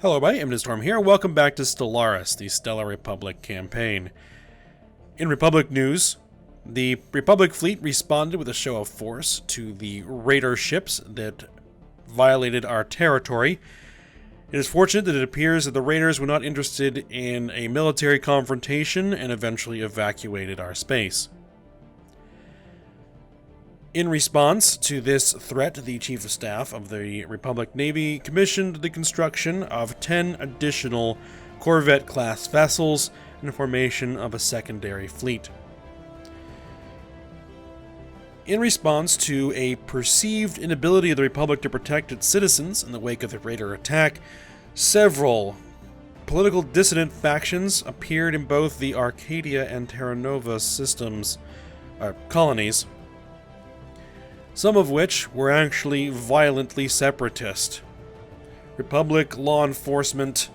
Hello, everybody, Storm here. Welcome back to Stellaris, the Stellar Republic campaign. In Republic news, the Republic fleet responded with a show of force to the raider ships that violated our territory. It is fortunate that it appears that the raiders were not interested in a military confrontation and eventually evacuated our space. In response to this threat, the Chief of Staff of the Republic Navy commissioned the construction of 10 additional Corvette-class vessels and the formation of a secondary fleet. In response to a perceived inability of the Republic to protect its citizens in the wake of the raider attack, several political dissident factions appeared in both the Arcadia and Terra Nova colonies, some of which were actually violently separatist. Republic law enforcement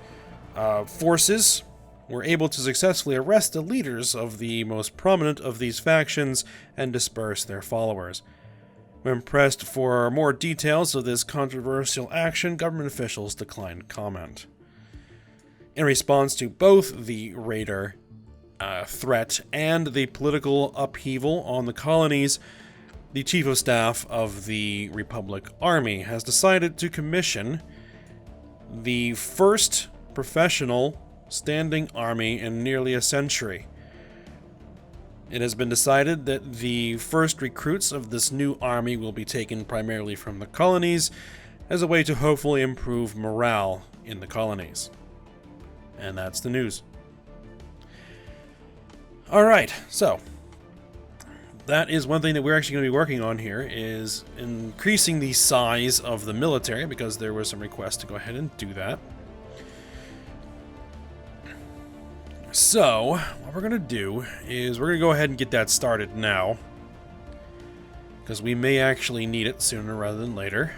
forces were able to successfully arrest the leaders of the most prominent of these factions and disperse their followers. When pressed for more details of this controversial action, government officials declined comment. In response to both the raider threat and the political upheaval on the colonies, the Chief of Staff of the Republic Army has decided to commission the first professional standing army in nearly a century. It has been decided that the first recruits of this new army will be taken primarily from the colonies as a way to hopefully improve morale in the colonies. And that's the news. Alright, so that is one thing that we're actually going to be working on here, is increasing the size of the military, because there was some requests to go ahead and do that. So, what we're going to do is we're going to go ahead and get that started now, because we may actually need it sooner rather than later.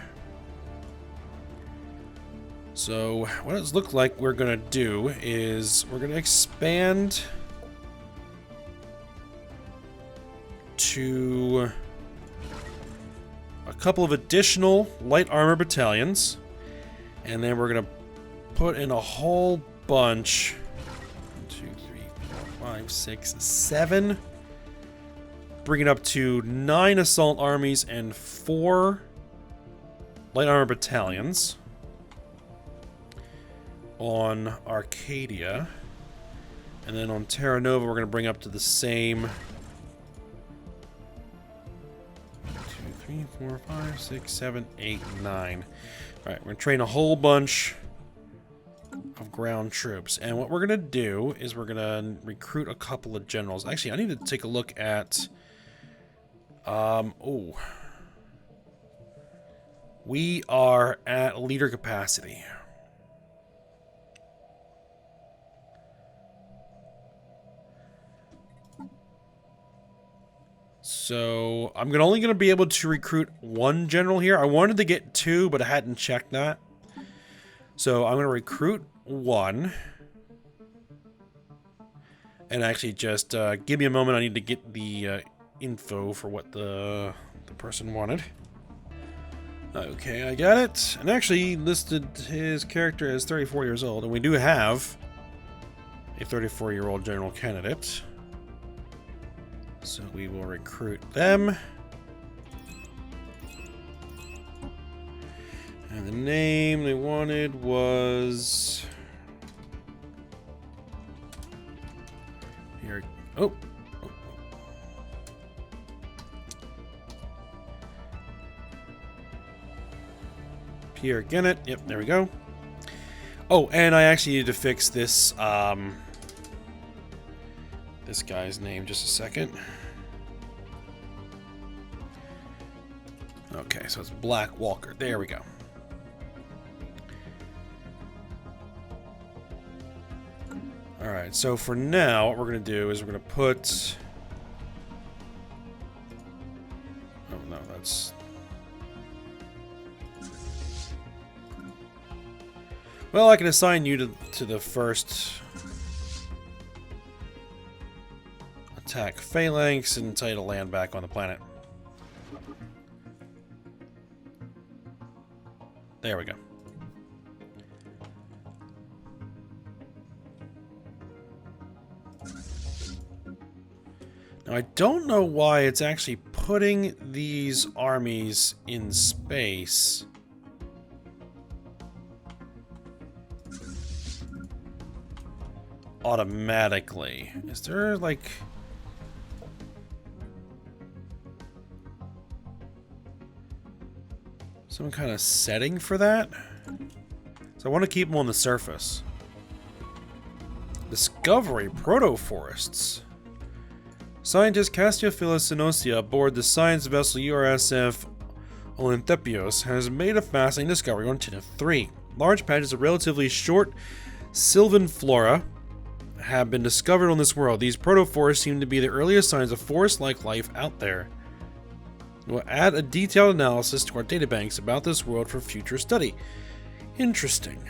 So, what it looks like we're going to do is we're going to expand to a couple of additional light armor battalions, and then we're gonna put in a whole bunch, 1, 2, 3, 4, 5, 6, 7, bring it up to 9 assault armies and 4 light armor battalions on Arcadia, and then on Terra Nova we're gonna bring up to the same 3, 4, 5, 6, 7, 8, 9. Alright, we're going to train a whole bunch of ground troops. And what we're going to do is we're going to recruit a couple of generals. Actually, I need to take a look at... We are at leader capacity. So, I'm only going to be able to recruit 1 general here. I wanted to get 2, but I hadn't checked that. So, I'm going to recruit 1. And actually, just give me a moment. I need to get the info for what the person wanted. Okay, I got it. And actually, he listed his character as 34 years old. And we do have a 34-year-old general candidate. So we will recruit them. And the name they wanted was... Here. Oh. Pierre Gennett. Yep, there we go. Oh, and I actually need to fix this, this guy's name. Just a second. Okay, so it's Black Walker. There we go. Alright, so for now, what we're going to do is we're going to put... Oh, no, that's... Well, I can assign you to the first... attack phalanx and tell you to land back on the planet. There we go. Now, I don't know why it's actually putting these armies in space. Automatically. Is there, like... some kind of setting for that? So I want to keep them on the surface. Discovery proto-forests. Scientist Cassiophilis Sinosia aboard the science vessel URSF Olynthipios has made a fascinating discovery on Tenth 3. Large patches of relatively short sylvan flora have been discovered on this world. These proto-forests seem to be the earliest signs of forest-like life out there. We'll add a detailed analysis to our databanks about this world for future study. Interesting.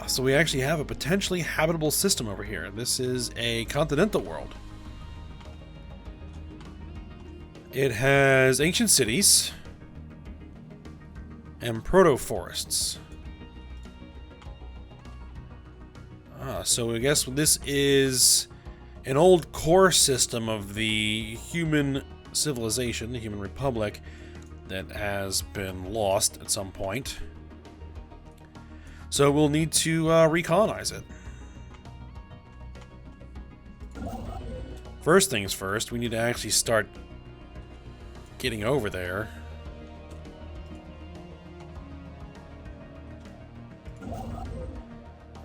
So we actually have a potentially habitable system over here. This is a continental world. It has ancient cities and proto-forests. So I guess this is an old core system of the human civilization, the human republic, that has been lost at some point. So we'll need to recolonize it. First things first, we need to actually start getting over there.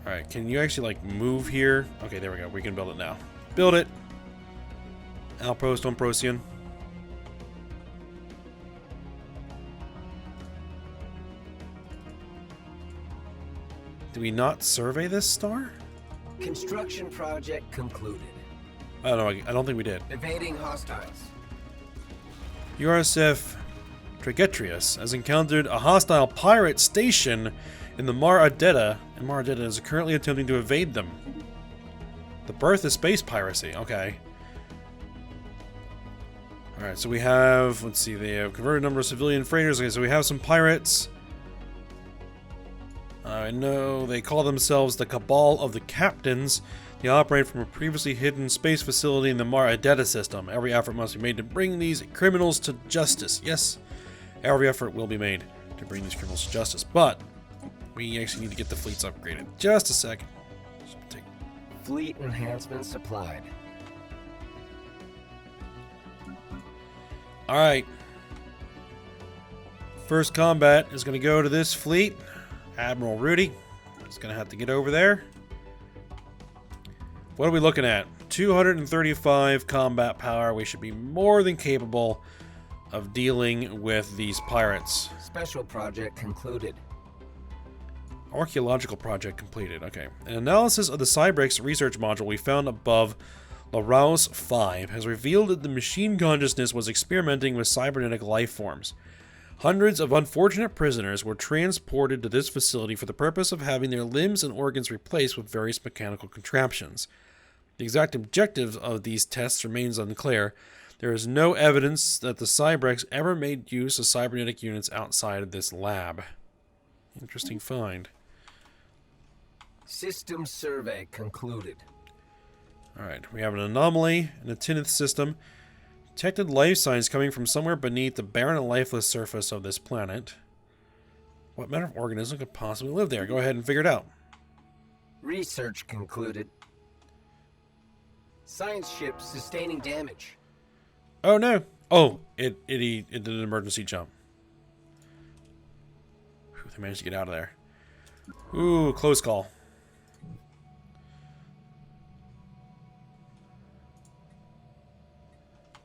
Alright, can you actually, like, move here? Okay, there we go. We can build it now. Build it! Outpost on Procyon. Do we not survey this star? Construction project concluded. I don't know. I don't think we did. Evading hostiles. URSF Trigetrius has encountered a hostile pirate station in the Mar Adetta, and Mar Adetta is currently attempting to evade them. The birth of space piracy. Okay. Alright, so we have, let's see, they have converted a number of civilian freighters. Okay, so we have some pirates. I know they call themselves the Cabal of the Captains. They operate from a previously hidden space facility in the Mar Adetta system. Every effort must be made to bring these criminals to justice. Yes, every effort will be made to bring these criminals to justice. But we actually need to get the fleets upgraded. Just a second. Fleet enhancement supplied. Alright. First combat is going to go to this fleet. Admiral Rudy is going to have to get over there. What are we looking at? 235 combat power. We should be more than capable of dealing with these pirates. Special project concluded. Archaeological project completed. Okay. An analysis of the Cybrex research module we found above Larouse 5 has revealed that the machine consciousness was experimenting with cybernetic life forms. Hundreds of unfortunate prisoners were transported to this facility for the purpose of having their limbs and organs replaced with various mechanical contraptions. The exact objective of these tests remains unclear. There is no evidence that the Cybrex ever made use of cybernetic units outside of this lab. Interesting find. System survey concluded. Alright, we have an anomaly in the Tineth system. Detected life signs coming from somewhere beneath the barren and lifeless surface of this planet. What manner of organism could possibly live there? Go ahead and figure it out. Research concluded. Science ship sustaining damage. Oh no! Oh, it did an emergency jump. Whew, they managed to get out of there. Ooh, close call.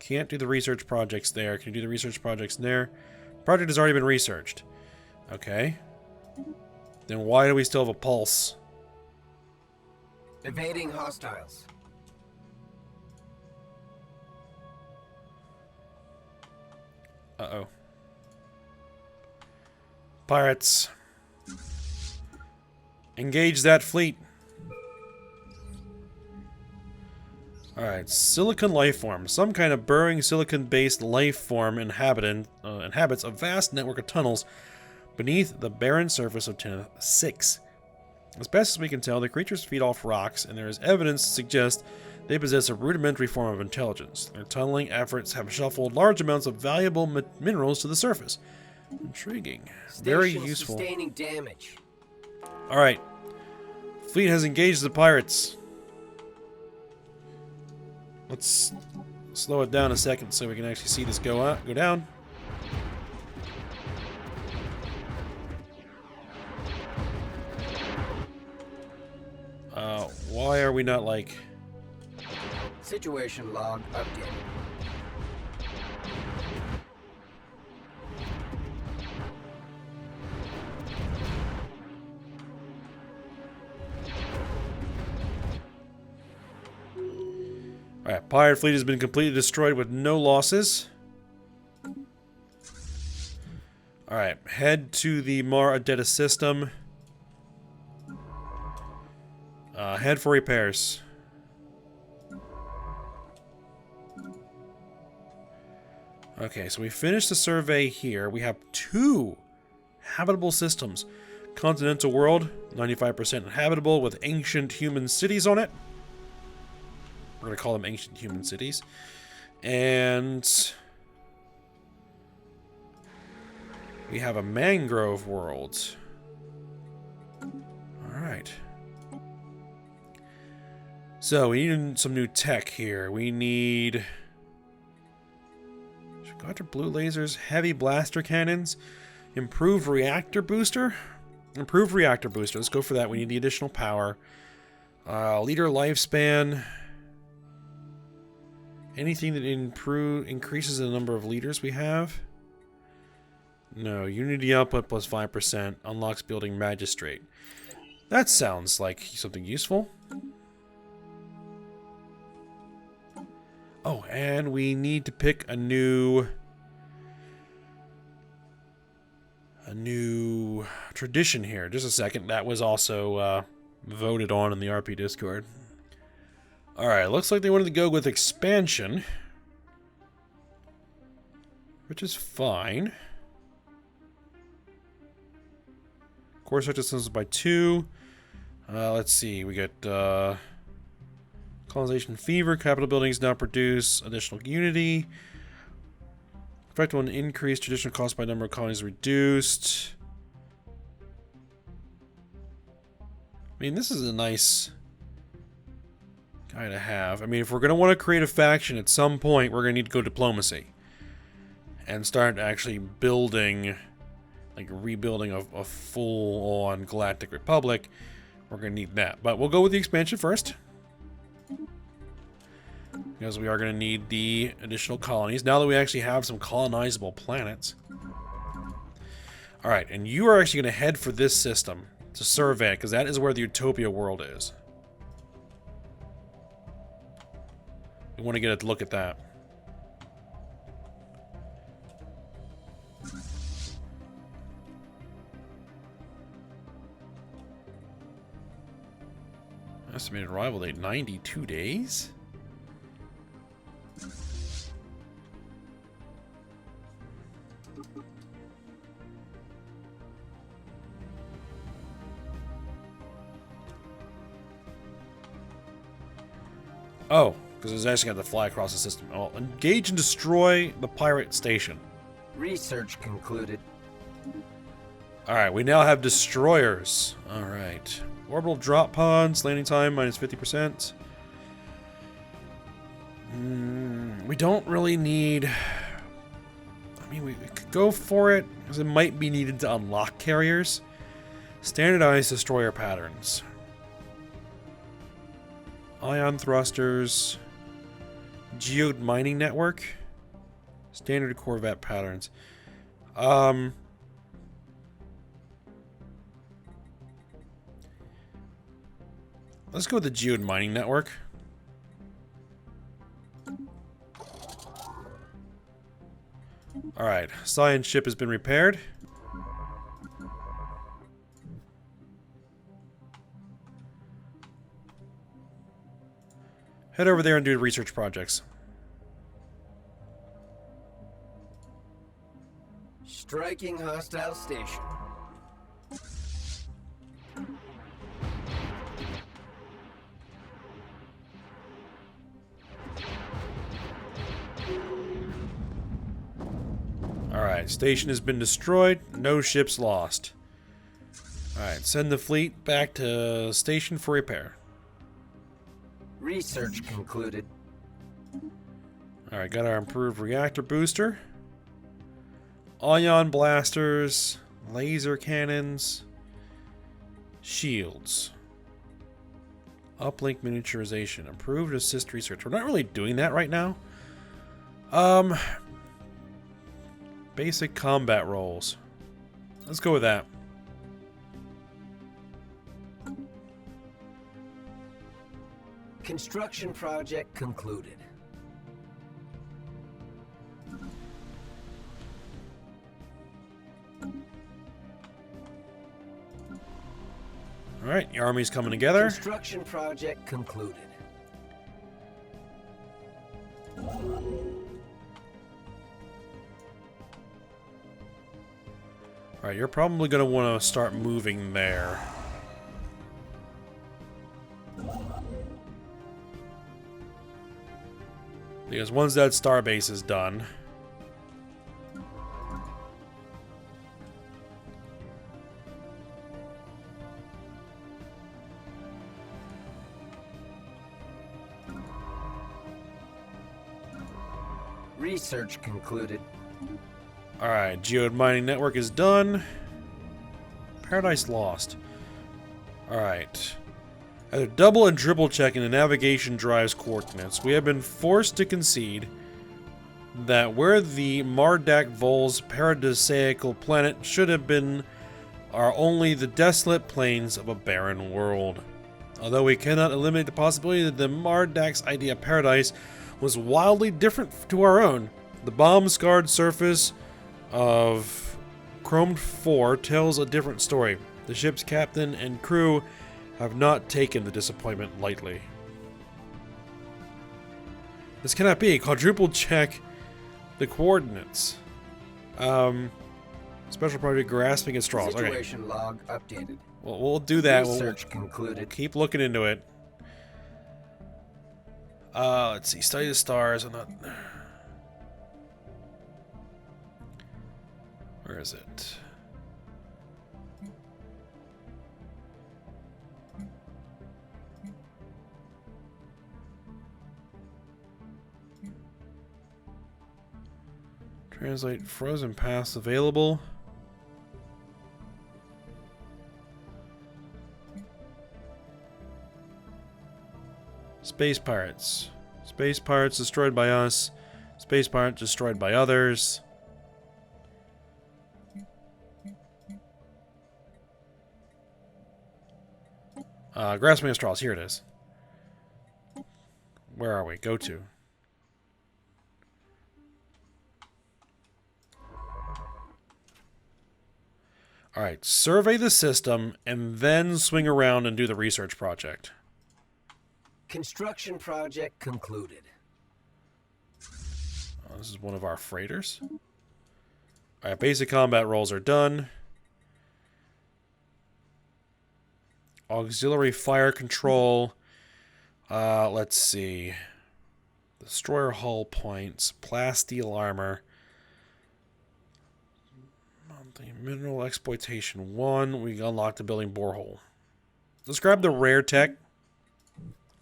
Can't do the research projects there. Can you do the research projects there? Project has already been researched. Okay. Then why do we still have a pulse? Evading hostiles. Uh-oh. Pirates. Engage that fleet. Alright, silicon life form. Some kind of burrowing silicon-based life form inhabits a vast network of tunnels beneath the barren surface of Tenth 6. As best as we can tell, the creatures feed off rocks, and there is evidence to suggest they possess a rudimentary form of intelligence. Their tunneling efforts have shuffled large amounts of valuable minerals to the surface. Intriguing. Very useful. Sustaining damage. Alright. Fleet has engaged the pirates. Let's slow it down a second so we can actually see this go down. Why are we not like... Situation log updated. Alright, pirate fleet has been completely destroyed with no losses. Alright, head to the Mar Adetta system. Head for repairs. Okay, so we finished the survey here. We have 2 habitable systems. Continental world, 95% inhabitable with ancient human cities on it. We're going to call them ancient human cities. And we have a mangrove world. Alright. So, we need some new tech here. We need... Should go after blue lasers, heavy blaster cannons, improved reactor booster. Improved reactor booster. Let's go for that. We need the additional power. Leader lifespan. Anything that increases the number of leaders we have? No. Unity output plus 5%. Unlocks building magistrate. That sounds like something useful. Oh, and we need to pick a new tradition here. Just a second. That was also voted on in the RP Discord. Alright, looks like they wanted to go with expansion. Which is fine. Core structure systems by 2. Let's see, we got colonization fever, capital buildings now produce additional unity. Effect on increased traditional cost by number of colonies reduced. I mean, this is a nice guy to have. I mean, if we're going to want to create a faction at some point, we're going to need to go diplomacy. And start actually building, like rebuilding a full-on Galactic Republic. We're going to need that. But we'll go with the expansion first. Because we are going to need the additional colonies. Now that we actually have some colonizable planets. Alright, and you are actually going to head for this system to survey it, because that is where the Utopia world is. We want to get a look at that. Estimated arrival date, 92 days? Oh, because it's actually got to fly across the system. Oh, engage and destroy the pirate station. Research concluded. Alright, we now have destroyers. Alright. Orbital drop pods, landing time minus 50%. We don't really need... I mean, we could go for it, because it might be needed to unlock carriers. Standardized destroyer patterns. Ion thrusters. Geode mining network. Standard Corvette patterns. Let's go with the geode mining network. Alright, science ship has been repaired. Head over there and do research projects. Striking hostile station. Alright, station has been destroyed. No ships lost. Alright, send the fleet back to station for repair. Research concluded. Alright, got our improved reactor booster. Ion blasters. Laser cannons. Shields. Uplink miniaturization. Improved assist research. We're not really doing that right now. Basic combat roles. Let's go with that. Construction project concluded. Alright, your army's coming together. Construction project concluded. Alright, you're probably going to want to start moving there. Because once that starbase is done... Research concluded. Alright, geode mining network is done. Paradise lost. Alright. After double and triple checking the navigation drive's coordinates, we have been forced to concede that where the Mardak Vol's paradisaical planet should have been are only the desolate plains of a barren world. Although we cannot eliminate the possibility that the Mardak's idea of paradise was wildly different to our own, the bomb-scarred surface of Chromed 4 tells a different story. The ship's captain and crew have not taken the disappointment lightly. This cannot be. Quadruple check the coordinates. Special project grasping at straws. Situation log updated. Well, we'll do that. Research concluded. We'll keep looking into it. Let's see. Study the stars. I'm not... Where is it? Translate frozen paths available. Space pirates. Space pirates destroyed by us. Space pirates destroyed by others. Grasping at straws. Here it is. Where are we? Go to. Alright, survey the system and then swing around and do the research project. Construction project concluded. This is one of our freighters. Alright, basic combat roles are done. Auxiliary fire control. Let's see. Destroyer hull points. Plasteel armor. Mineral exploitation 1. We unlocked the building borehole. Let's grab the rare tech.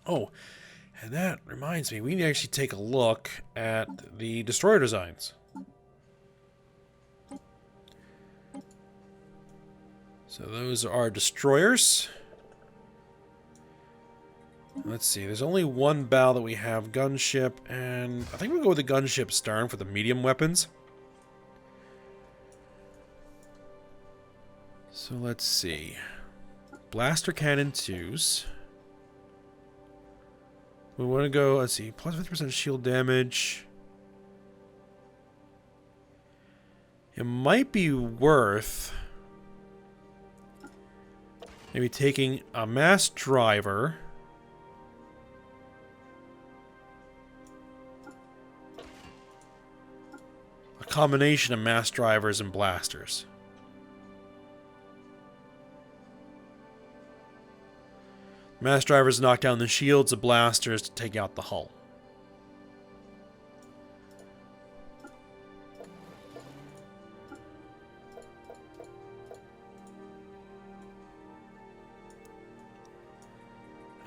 Oh, and that reminds me, we need to actually take a look at the destroyer designs. So those are our destroyers. Let's see, there's only one bow that we have, gunship, and I think we'll go with the gunship stern for the medium weapons. So let's see. Blaster cannon 2s. We want to go, let's see, plus 50% shield damage. It might be worth maybe taking a mass driver. A combination of mass drivers and blasters. Mass drivers knock down the shields, the blasters to take out the hull.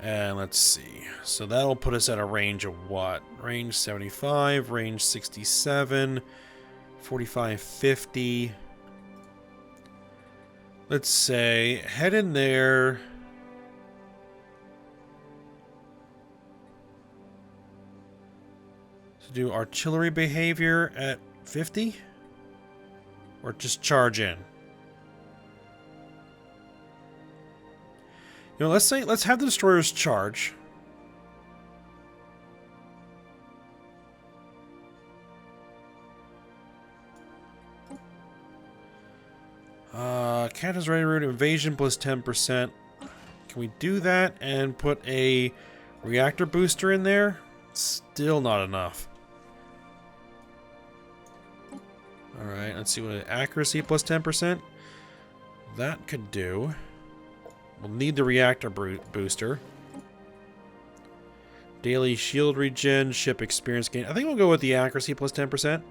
And let's see. So that'll put us at a range of what? Range 75, range 67, 45, 50. Let's say head in there. So do artillery behavior at 50? Or just charge in? You know, let's have the destroyers charge. Captain's ready route invasion plus 10%. Can we do that and put a reactor booster in there? Still not enough. Alright, let's see what accuracy plus 10%. That could do. We'll need the reactor booster. Daily shield regen, ship experience gain. I think we'll go with the accuracy plus 10%.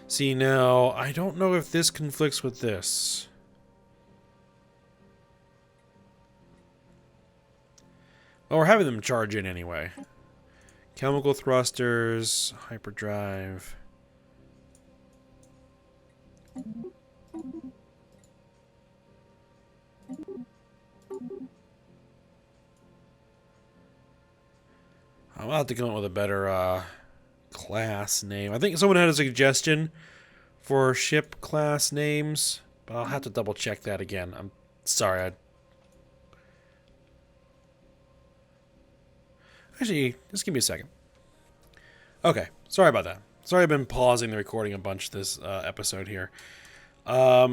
See, now, I don't know if this conflicts with this. Oh, we're having them charge in anyway. Chemical thrusters, hyperdrive. I'll have to come up with a better class name. I think someone had a suggestion for ship class names, but I'll have to double check that again. I'm sorry. Actually, just give me a second. Okay, sorry about that. Sorry I've been pausing the recording a bunch this episode here. I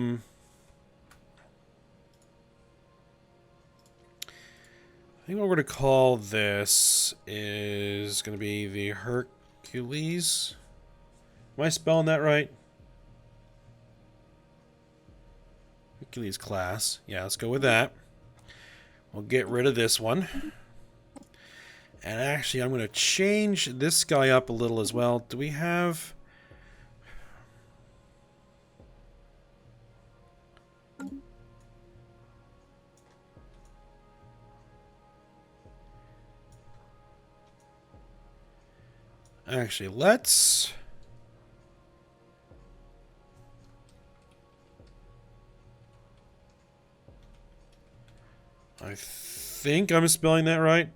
think what we're going to call this is going to be the Hercules. Am I spelling that right? Hercules class. Yeah, let's go with that. We'll get rid of this one. And actually, I'm going to change this guy up a little as well. Do we have... Actually, let's... I think I'm spelling that right.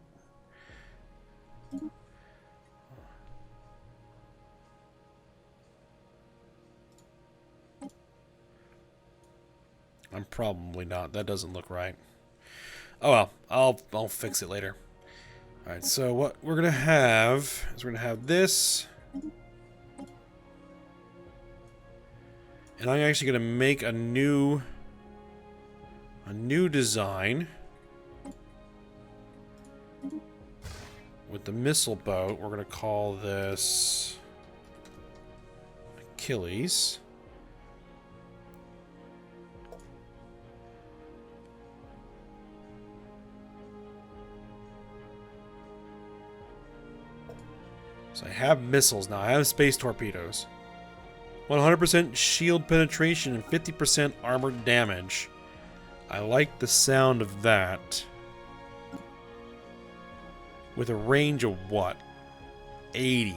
I'm probably not. That doesn't look right. Oh well, I'll fix it later. All right, so what we're gonna have is we're gonna have this, and I'm actually gonna make a new design with the missile boat. We're gonna call this Achilles. So I have missiles now. I have space torpedoes. 100% shield penetration and 50% armor damage. I like the sound of that. With a range of what? 80.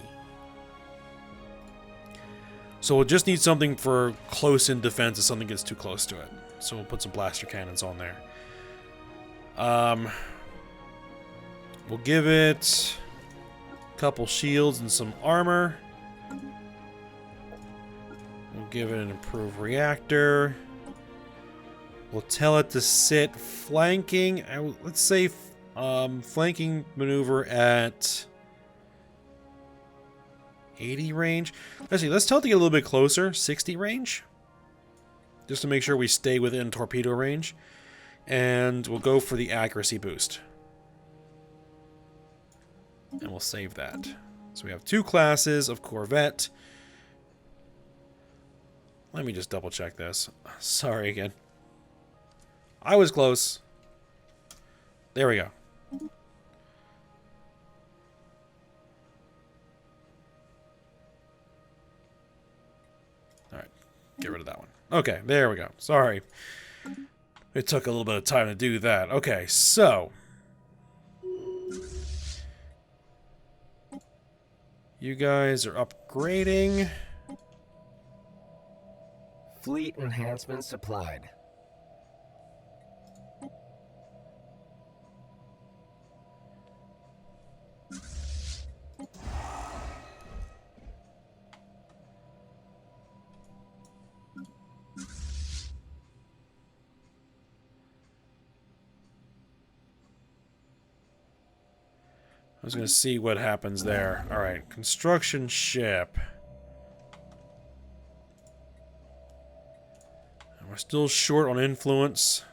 So we'll just need something for close-in defense if something gets too close to it. So we'll put some blaster cannons on there. We'll give it... couple shields and some armor. We'll give it an improved reactor. We'll tell it to sit flanking. Let's say flanking maneuver at 80 range. Actually, let's tell it to get a little bit closer. 60 range. Just to make sure we stay within torpedo range. And we'll go for the accuracy boost. And we'll save that. So we have two classes of Corvette. Let me just double check this. Sorry again. I was close. There we go. get rid of that one. Okay, there we go. Sorry. It took a little bit of time to do that. Okay, so... you guys are upgrading. Fleet enhancement supplied. I was going to see what happens there. Alright, construction ship. And we're still short on influence.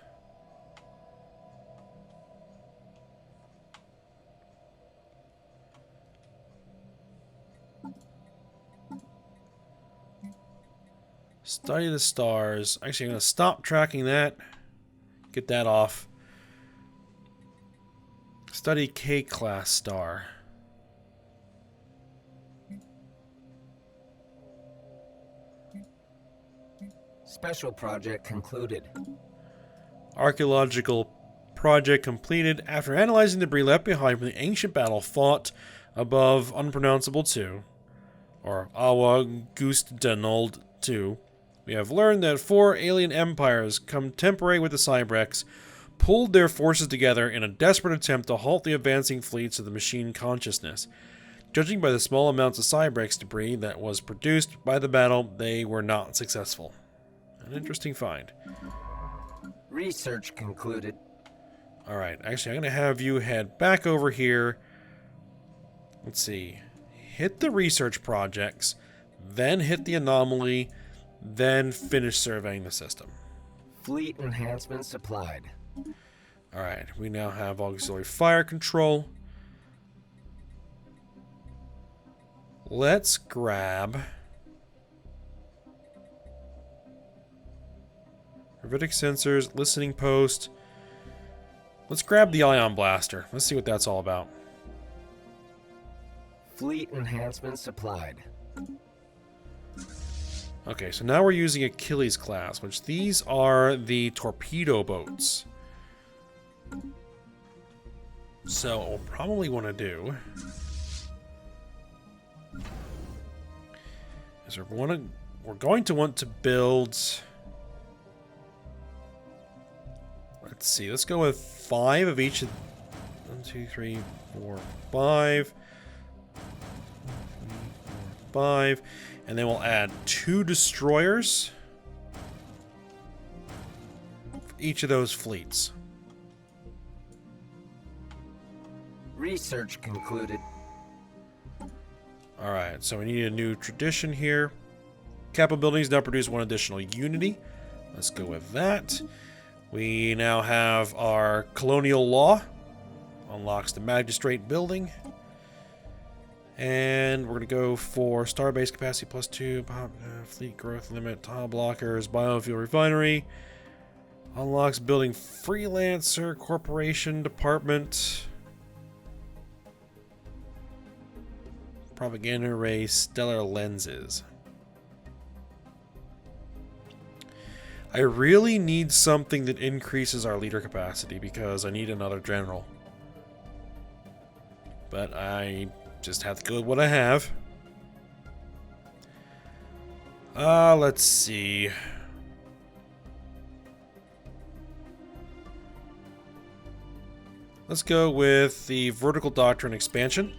Study the stars. Actually, I'm going to stop tracking that. Get that off. Study K-class star. Special project concluded. Archaeological project completed after analyzing debris left behind from the ancient battle fought above Unpronounceable 2, or Awa Gustdenold 2. We have learned that 4 alien empires contemporary with the Cybrex pulled their forces together in a desperate attempt to halt the advancing fleets of the machine consciousness. Judging by the small amounts of Cybrex debris that was produced by the battle, they were not successful. An interesting find. Research concluded. Alright, actually I'm going to have you head back over here. Let's see. Hit the research projects, then hit the anomaly, then finish surveying the system. Fleet enhancement supplied. Alright, we now have auxiliary fire control. Let's grab... Gravitic sensors, listening post. Let's grab the ion blaster. Let's see what that's all about. Fleet enhancement supplied. Okay, so now we're using Achilles class, which these are the torpedo boats. So what we'll probably want to do is we're going to want to build... Let's see, let's go with 5 of each of... 1, 2, 3, 4, 5. 5. And then we'll add 2 destroyers for each of those fleets. Research concluded. Alright, so we need a new tradition here. Capabilities now produce 1 additional unity. Let's go with that. We now have our Colonial law. Unlocks the magistrate building. And we're going to go for starbase capacity +2, fleet growth limit, tile blockers, biofuel refinery. Unlocks building freelancer, corporation, department. Propaganda array, stellar lenses. I really need something that increases our leader capacity because I need another general. But I just have to go with what I have. Let's see. Let's go with the vertical doctrine expansion.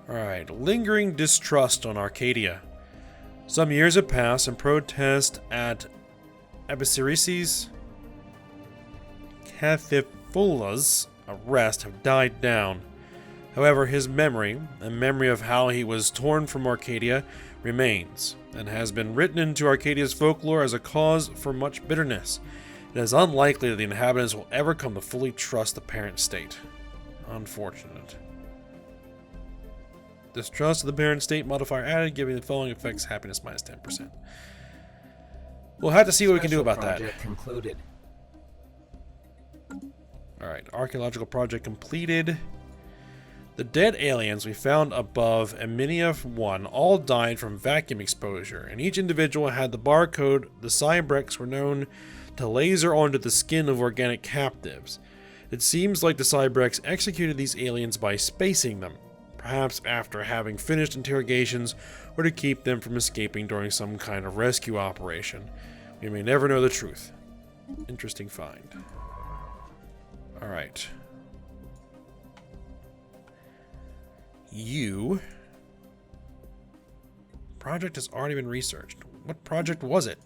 Alright, lingering distrust on Arcadia. Some years have passed and protest at Abysirices Cathifula's arrest have died down. However, his memory, a memory of how he was torn from Arcadia, remains, and has been written into Arcadia's folklore as a cause for much bitterness. It is unlikely that the inhabitants will ever come to fully trust the parent state. Unfortunate. Distrust of the parent state modifier added, giving the following effects happiness minus 10%. We'll have to see what we can do about that. Concluded. Alright, archaeological project completed. The dead aliens we found above Eminia 1 all died from vacuum exposure, and each individual had the barcode. The Cybrex were known to laser onto the skin of organic captives. It seems like the Cybrex executed these aliens by spacing them, perhaps after having finished interrogations or to keep them from escaping during some kind of rescue operation. We may never know the truth. Interesting find. Alright. You. Project has already been researched. What project was it?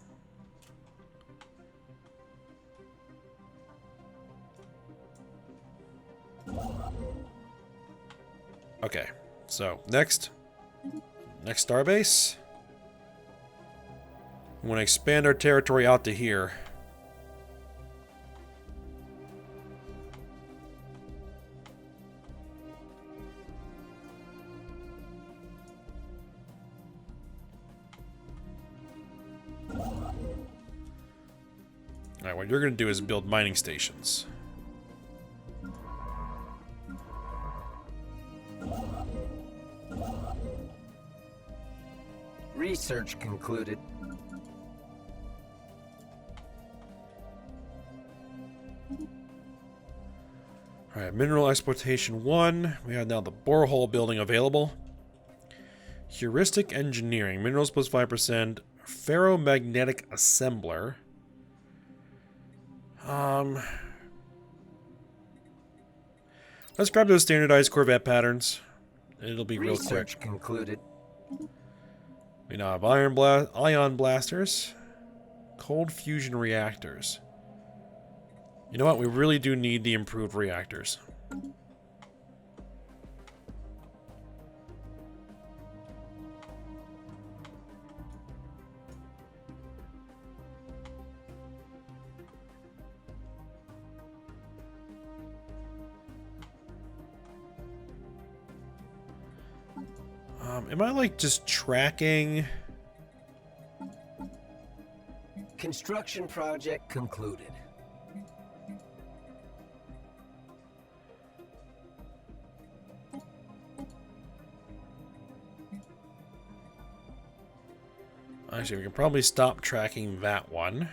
Okay, so next starbase. We want to expand our territory out to here. Alright, what you're going to do is build mining stations. Research concluded. Alright, mineral exploitation 1. We have now the borehole building available. Heuristic engineering. Minerals plus 5%. Ferromagnetic assembler. Let's grab those standardized Corvette patterns. It'll be real quick. Research concluded. We now have ion blasters. Cold fusion reactors. You know what? We really do need the improved reactors. Am I like just tracking? Construction project concluded. Actually, we can probably stop tracking that one.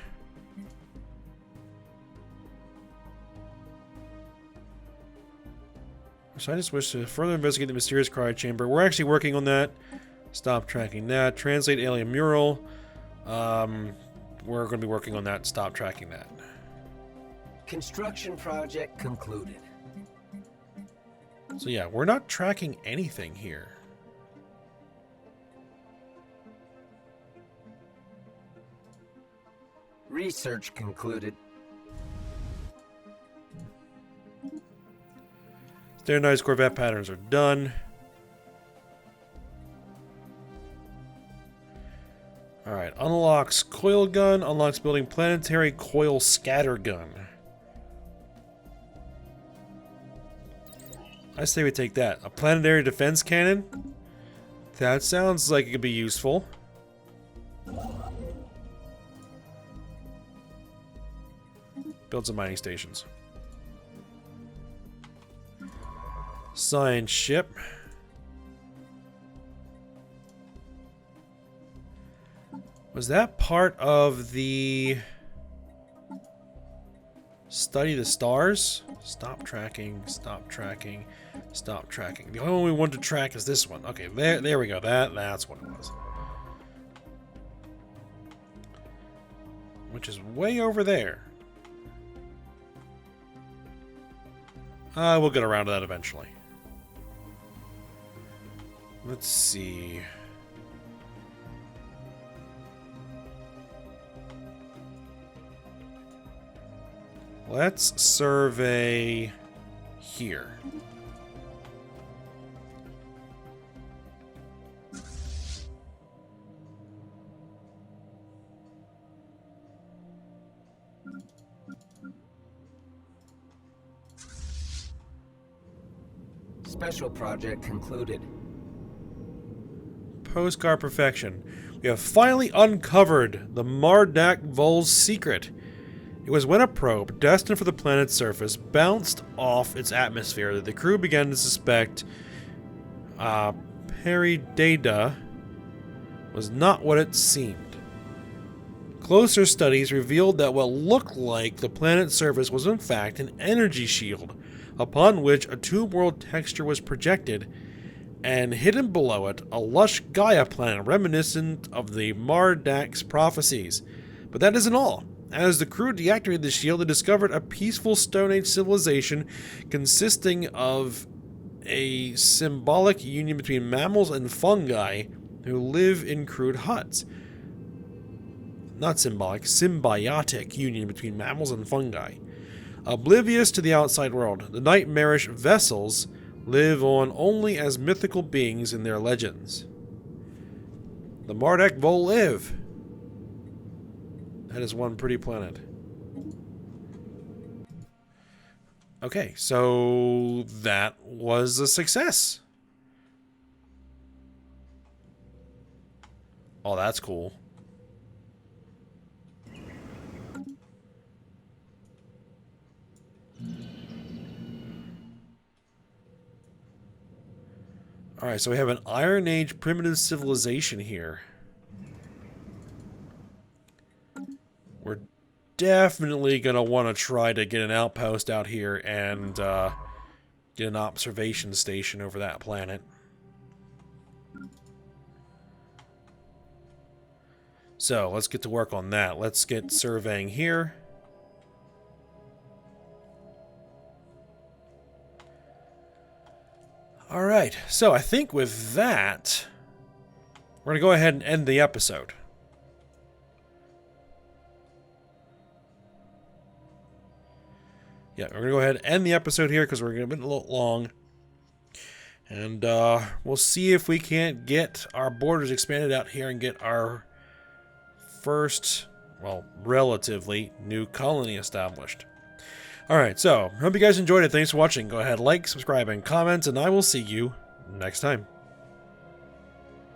So I just wish to further investigate the mysterious cryo chamber. We're actually working on that. Stop tracking that. Translate alien mural. We're going to be working on that. Stop tracking that. Construction project concluded. So yeah, we're not tracking anything here. Research concluded. Standardized Corvette patterns are done. Alright, unlocks coil gun, unlocks building planetary coil scatter gun. I say we take that. A planetary defense cannon? That sounds like it could be useful. Build some mining stations. Science ship. Was that part of the study the stars? Stop tracking, stop tracking, stop tracking. The only one we want to track is this one. Okay, there we go. That's what it was. Which is way over there. We'll get around to that eventually. Let's see. Let's survey here. Special project concluded. Postcard perfection. We have finally uncovered the Mardak Vol's secret. It was when a probe, destined for the planet's surface, bounced off its atmosphere that the crew began to suspect Peridata was not what it seemed. Closer studies revealed that what looked like the planet's surface was in fact an energy shield, upon which a two-world texture was projected, and hidden below it, a lush Gaia planet reminiscent of the Mardak's prophecies. But that isn't all. As the crew deactivated the shield, they discovered a peaceful Stone Age civilization consisting of a symbolic union between mammals and fungi who live in crude huts. Not symbolic, symbiotic union between mammals and fungi. Oblivious to the outside world, the nightmarish vessels live on only as mythical beings in their legends. The Mardak will live. That is one pretty planet. Okay, so that was a success. Oh, that's cool. Alright, so we have an Iron Age primitive civilization here. We're definitely going to want to try to get an outpost out here and get an observation station over that planet. So, let's get to work on that. Let's get surveying here. Alright, so I think with that, we're going to go ahead and end the episode. Yeah, we're going to go ahead and end the episode here because we're going to be a little long. And we'll see if we can't get our borders expanded out here and get our first, well, relatively new colony established. Alright, so, hope you guys enjoyed it. Thanks for watching. Go ahead, like, subscribe, and comment, and I will see you next time.